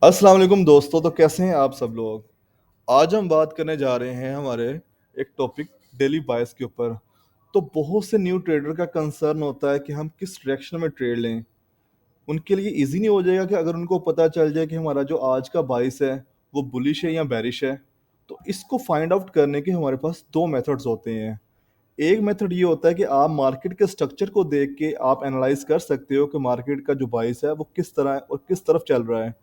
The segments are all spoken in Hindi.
अस्सलाम वालेकुम दोस्तों। तो कैसे हैं आप सब लोग। आज हम बात करने जा रहे हैं हमारे एक टॉपिक डेली बायस के ऊपर। तो बहुत से न्यू ट्रेडर का कंसर्न होता है कि हम किस डायरेक्शन में ट्रेड लें। उनके लिए इजी नहीं हो जाएगा कि अगर उनको पता चल जाए कि हमारा जो आज का बायस है वो बुलिश है या बेरिश है। तो इसको फाइंड आउट करने के हमारे पास दो मेथड्स होते हैं। एक मेथड ये होता है कि आप मार्केट के स्ट्रक्चर को देख के आप एनालाइज कर सकते हो कि मार्केट का जो बायस है वो किस तरह है और किस तरफ चल रहा है।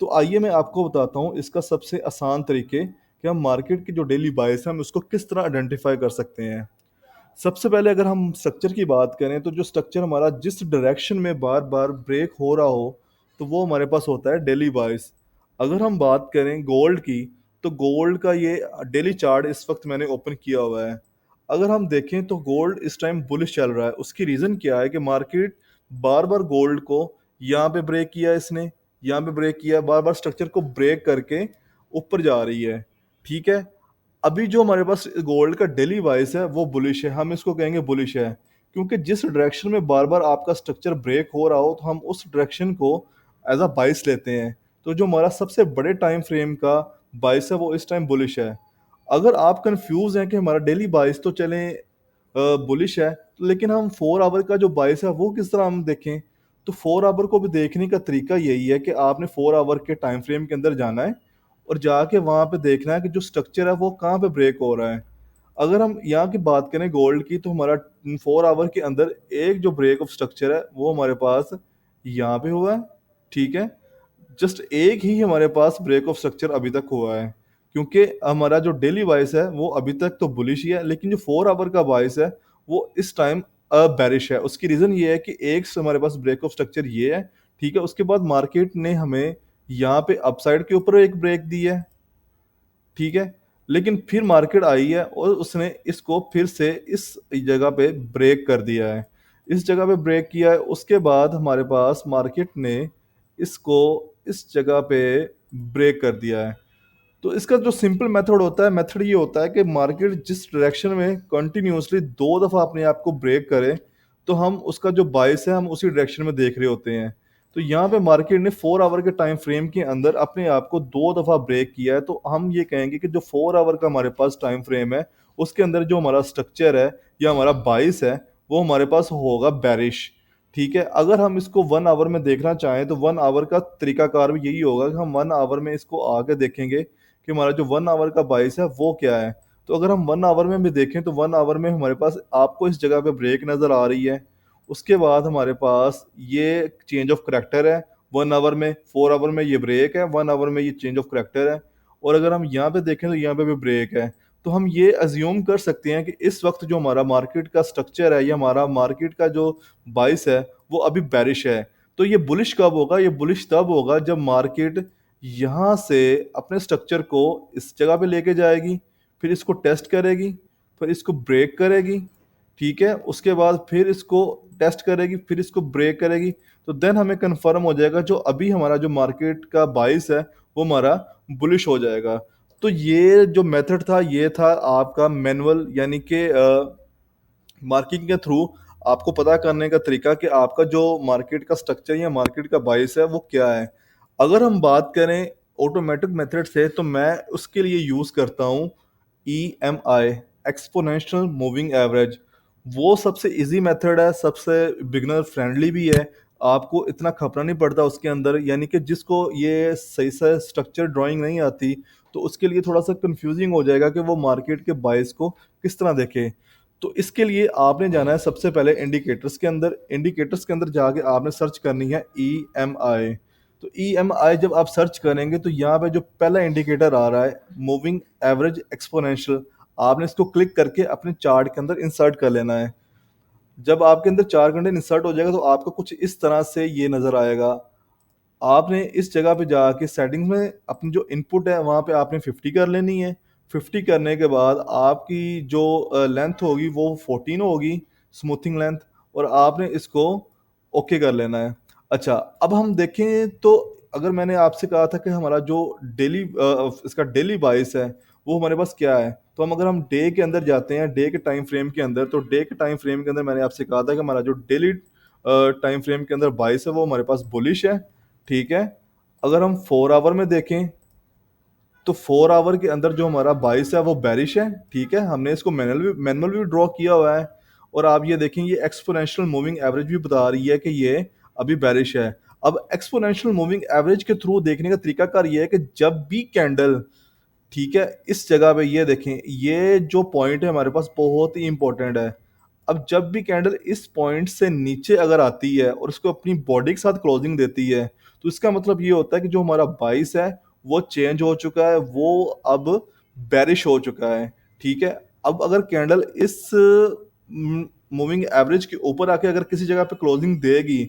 तो आइए मैं आपको बताता हूँ इसका सबसे आसान तरीके कि हम मार्केट की जो डेली बायस है हम उसको किस तरह आइडेंटिफाई कर सकते हैं। सबसे पहले अगर हम स्ट्रक्चर की बात करें तो जो स्ट्रक्चर हमारा जिस डायरेक्शन में बार बार ब्रेक हो रहा हो तो वो हमारे पास होता है डेली बायस। अगर हम बात करें गोल्ड की तो गोल्ड का ये डेली चार्ट इस वक्त मैंने ओपन किया हुआ है। अगर हम देखें तो गोल्ड इस टाइम बुलिश चल रहा है। उसकी रीज़न क्या है कि मार्केट बार बार गोल्ड को यहाँ पे ब्रेक किया इसने, यहाँ पे ब्रेक किया, बार बार स्ट्रक्चर को ब्रेक करके ऊपर जा रही है। ठीक है। अभी जो हमारे पास गोल्ड का डेली वाइस है वो बुलिश है, हम इसको कहेंगे बुलिश है। क्योंकि जिस डायरेक्शन में बार बार आपका स्ट्रक्चर ब्रेक हो रहा हो तो हम उस डायरेक्शन को एज अ बाइस लेते हैं। तो जो हमारा सबसे बड़े टाइम फ्रेम का बाइस है वो इस टाइम बुलिश है। अगर आप कंफ्यूज हैं कि हमारा डेली बाइस तो चले बुलिश है, लेकिन हम 4 आवर का जो बाइस है वो किस तरह हम देखें। तो 4 आवर को भी देखने का तरीका यही है कि आपने 4 आवर के टाइम फ्रेम के अंदर जाना है और जाके वहाँ पे देखना है कि जो स्ट्रक्चर है वो कहाँ पे ब्रेक हो रहा है। अगर हम यहाँ की बात करें गोल्ड की तो हमारा 4 आवर के अंदर एक जो ब्रेक ऑफ स्ट्रक्चर है वो हमारे पास यहाँ पे हुआ है। ठीक है। जस्ट एक ही हमारे पास ब्रेक ऑफ स्ट्रक्चर अभी तक हुआ है। क्योंकि हमारा जो डेली वाइस है वो अभी तक तो बुलिश ही है, लेकिन जो 4 आवर का वाइस है वो इस टाइम बेरिश है। उसकी रीज़न ये है कि एक से हमारे पास ब्रेक ऑफ स्ट्रक्चर ये है। ठीक है। उसके बाद मार्केट ने हमें यहाँ पे अपसाइड के ऊपर एक ब्रेक दी है। ठीक है। लेकिन फिर मार्केट आई है और उसने इसको फिर से इस जगह पे ब्रेक कर दिया है। इस जगह पे ब्रेक किया है, उसके बाद हमारे पास मार्केट ने इसको इस जगह पे ब्रेक कर दिया है। तो इसका जो सिंपल मेथड होता है, मेथड ये होता है कि मार्केट जिस डायरेक्शन में कंटिन्यूअसली 2 दफ़ा अपने आप को ब्रेक करे तो हम उसका जो बाइस है हम उसी डायरेक्शन में देख रहे होते हैं। तो यहाँ पे मार्केट ने 4 आवर के टाइम फ्रेम के अंदर अपने आप को 2 दफ़ा ब्रेक किया है। तो हम ये कहेंगे कि जो 4 आवर का हमारे पास टाइम फ्रेम है उसके अंदर जो हमारा स्ट्रक्चर है या हमारा बाइस है वो हमारे पास होगा बेरिश। ठीक है। अगर हम इसको 1 आवर में देखना चाहें तो 1 आवर का तरीकाकार भी यही होगा कि हम 1 आवर में इसको आगे देखेंगे कि हमारा जो 1 आवर का बाइस है वो क्या है। तो अगर हम 1 आवर में भी देखें तो 1 आवर में हमारे पास आपको इस जगह पे ब्रेक नज़र आ रही है। उसके बाद हमारे पास ये चेंज ऑफ करैक्टर है। 1 आवर में, 4 आवर में ये ब्रेक है, 1 आवर में ये चेंज ऑफ करैक्टर है। और अगर हम यहाँ पे देखें तो यहाँ पे भी ब्रेक है। तो हम ये अज्यूम कर सकते हैं कि इस वक्त जो हमारा मार्केट का स्ट्रक्चर है या हमारा मार्केट का जो बाइस है वो अभी बेरिश है। तो ये बुलिश कब होगा? ये बुलिश तब होगा जब मार्केट यहाँ से अपने स्ट्रक्चर को इस जगह पे लेके जाएगी, फिर इसको टेस्ट करेगी, फिर इसको ब्रेक करेगी। ठीक है। उसके बाद फिर इसको टेस्ट करेगी, फिर इसको ब्रेक करेगी। तो देन हमें कंफर्म हो जाएगा जो अभी हमारा जो मार्केट का बाइस है वो हमारा बुलिश हो जाएगा। तो ये जो मेथड था ये था आपका मैनुअल, यानी कि मार्किंग के थ्रू आपको पता करने का तरीका कि आपका जो मार्केट का स्ट्रक्चर या मार्केट का बाइस है वो क्या है। अगर हम बात करें ऑटोमेटिक मेथड से तो मैं उसके लिए यूज़ करता हूँ EMI, एक्सपोनेंशियल मूविंग एवरेज। वो सबसे इजी मेथड है, सबसे बिगनर फ्रेंडली भी है। आपको इतना खपना नहीं पड़ता उसके अंदर, यानी कि जिसको ये सही से स्ट्रक्चर ड्राइंग नहीं आती तो उसके लिए थोड़ा सा कंफ्यूजिंग हो जाएगा कि वो मार्केट के बाइस को किस तरह देखे। तो इसके लिए आपने जाना है सबसे पहले इंडिकेटर्स के अंदर। इंडिकेटर्स के अंदर जाके आपने सर्च करनी है EMI। तो EMI जब आप सर्च करेंगे तो यहाँ पे जो पहला इंडिकेटर आ रहा है मूविंग एवरेज एक्सपोनेंशियल, आपने इसको क्लिक करके अपने चार्ट के अंदर इंसर्ट कर लेना है। जब आपके अंदर चार्ट के अंदर इंसर्ट हो जाएगा तो आपको कुछ इस तरह से ये नज़र आएगा। आपने इस जगह पे जाके सेटिंग्स में अपनी जो इनपुट है वहाँ पे आपने 50 कर लेनी है। 50 करने के बाद आपकी जो लेंथ होगी वो 14 होगी, स्मूथिंग लेंथ। और आपने इसको ओके कर लेना है। अच्छा, अब हम देखें तो अगर मैंने आपसे कहा था कि हमारा जो डेली इसका डेली बाइस है वो हमारे पास क्या है, तो हम अगर हम डे के अंदर जाते हैं, डे के टाइम फ्रेम के अंदर, तो डे के टाइम फ्रेम के अंदर मैंने आपसे कहा था कि हमारा जो डेली टाइम फ्रेम के अंदर बाइस है वो हमारे पास बुलिश है। ठीक है। अगर हम 4 आवर में देखें तो 4 आवर के अंदर जो हमारा बाइस है वो बैरिश है। ठीक है, हमने इसको मैनुअल भी ड्रॉ किया हुआ है। और आप ये देखें, ये एक्सपोनेंशियल मूविंग एवरेज भी बता रही है कि ये अभी बैरिश है। अब एक्सपोनेंशियल मूविंग एवरेज के थ्रू देखने का तरीकाकार ये है कि जब भी कैंडल, ठीक है, इस जगह पे ये देखें, ये जो पॉइंट है हमारे पास बहुत ही इंपॉर्टेंट है। अब जब भी कैंडल इस पॉइंट से नीचे अगर आती है और उसको अपनी बॉडी के साथ क्लोजिंग देती है, तो इसका मतलब ये होता है कि जो हमारा बाइस है वो चेंज हो चुका है, वो अब बेरिश हो चुका है। ठीक है, अब अगर कैंडल इस मूविंग एवरेज के ऊपर आके अगर किसी जगह पे क्लोजिंग देगी,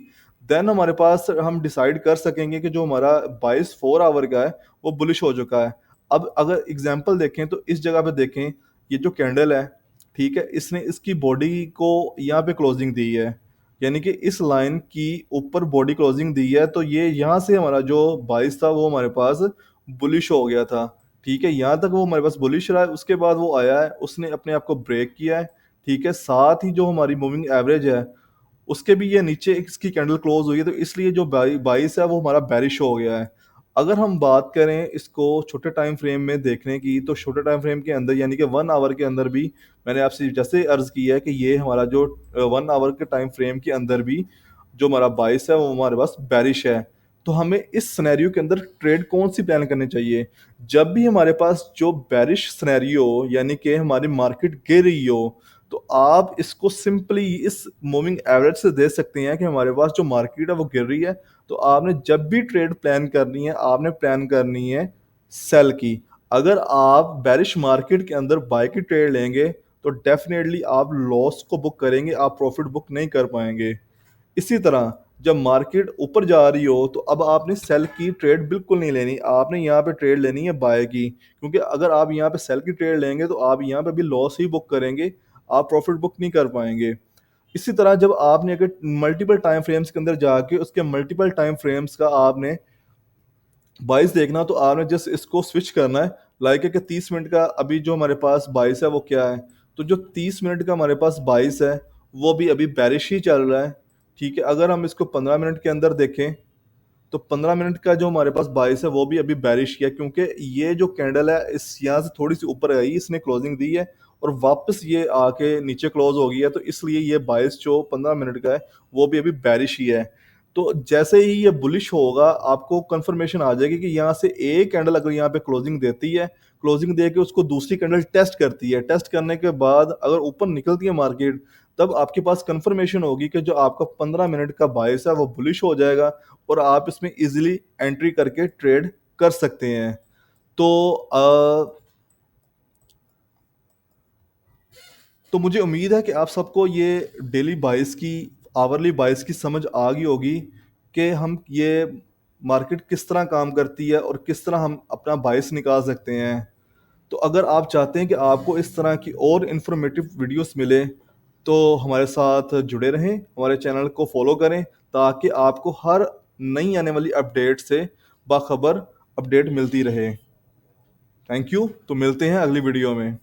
देन हमारे पास हम डिसाइड कर सकेंगे कि जो हमारा बाइस 4 आवर का है वो बुलिश हो चुका है। अब अगर एग्जांपल देखें तो इस जगह पे देखें, ये जो कैंडल है, ठीक है, इसने इसकी बॉडी को यहाँ पे क्लोजिंग दी है, यानी कि इस लाइन की ऊपर बॉडी क्लोजिंग दी है, तो ये यहाँ से हमारा जो बाइस था वो हमारे पास बुलिश हो गया था। ठीक है, यहाँ तक वो हमारे पास बुलिश रहा है, उसके बाद वो आया है, उसने अपने आप को ब्रेक किया है। ठीक है, साथ ही जो हमारी मूविंग एवरेज है उसके भी ये नीचे इसकी कैंडल क्लोज हुई है, तो इसलिए जो बाइस है वो हमारा बेरिश हो गया है। अगर हम बात करें इसको छोटे टाइम फ्रेम में देखने की, तो छोटे टाइम फ्रेम के अंदर यानी कि 1 आवर के अंदर भी मैंने आपसे जैसे अर्ज किया है कि ये हमारा जो 1 आवर के टाइम फ्रेम के अंदर भी जो हमारा बाइस है वो हमारे पास बेरिश है। तो हमें इस सिनेरियो के अंदर ट्रेड कौन सी प्लान करनी चाहिए? जब भी हमारे पास जो बेरिश सिनेरियो यानी कि हमारी मार्केट गिर रही हो, तो आप इसको सिंपली इस मूविंग एवरेज से दे सकते हैं कि हमारे पास जो मार्केट है वो गिर रही है। तो आपने जब भी ट्रेड प्लान करनी है, आपने प्लान करनी है सेल की। अगर आप बेरिश मार्केट के अंदर बाय की ट्रेड लेंगे तो डेफिनेटली आप लॉस को बुक करेंगे, आप प्रॉफिट बुक नहीं कर पाएंगे। इसी तरह जब मार्केट ऊपर जा रही हो तो अब आपने सेल की ट्रेड बिल्कुल नहीं लेनी, आपने यहाँ पे ट्रेड लेनी है बाय की, क्योंकि अगर आप यहाँ पे सेल की ट्रेड लेंगे तो आप यहाँ पे भी लॉस ही बुक करेंगे, आप प्रॉफिट बुक नहीं कर पाएंगे। इसी तरह जब आपने अगर मल्टीपल टाइम फ्रेम्स के अंदर जाके उसके मल्टीपल टाइम फ्रेम्स का आपने बाईस देखना, तो आपने जस्ट इसको स्विच करना है। लाइक है कि 30 मिनट का अभी जो हमारे पास बाईस है वो क्या है, तो जो 30 मिनट का हमारे पास बाईस है वो भी अभी बैरिश ही चल रहा है। ठीक है, अगर हम इसको 15 मिनट के अंदर देखें तो 15 मिनट का जो हमारे पास बाईस है वो भी अभी बैरिश किया, क्योंकि ये जो कैंडल है इस यहाँ से थोड़ी सी ऊपर आई, इसने क्लोजिंग दी है और वापस ये आके नीचे क्लोज हो गई है, तो इसलिए ये बाईस जो 15 मिनट का है वो भी अभी बैरिश ही है। तो जैसे ही ये बुलिश होगा आपको कंफर्मेशन आ जाएगी कि यहाँ से एक कैंडल अगर यहाँ पे क्लोजिंग देती है, क्लोजिंग दे के उसको दूसरी कैंडल टेस्ट करती है, टेस्ट करने के बाद अगर ऊपर निकलती है मार्केट, तब आपके पास कंफर्मेशन होगी कि जो आपका 15 मिनट का बायस है वो बुलिश हो जाएगा और आप इसमें इजीली एंट्री करके ट्रेड कर सकते हैं। तो तो मुझे उम्मीद है कि आप सबको ये डेली बाइस की, आवरली बाइस की समझ आ गई होगी कि हम ये मार्केट किस तरह काम करती है और किस तरह हम अपना बाइस निकाल सकते हैं। तो अगर आप चाहते हैं कि आपको इस तरह की और इन्फॉर्मेटिव वीडियोस मिले, तो हमारे साथ जुड़े रहें, हमारे चैनल को फॉलो करें, ताकि आपको हर नई आने वाली अपडेट से बाखबर अपडेट मिलती रहे। थैंक यू, तो मिलते हैं अगली वीडियो में।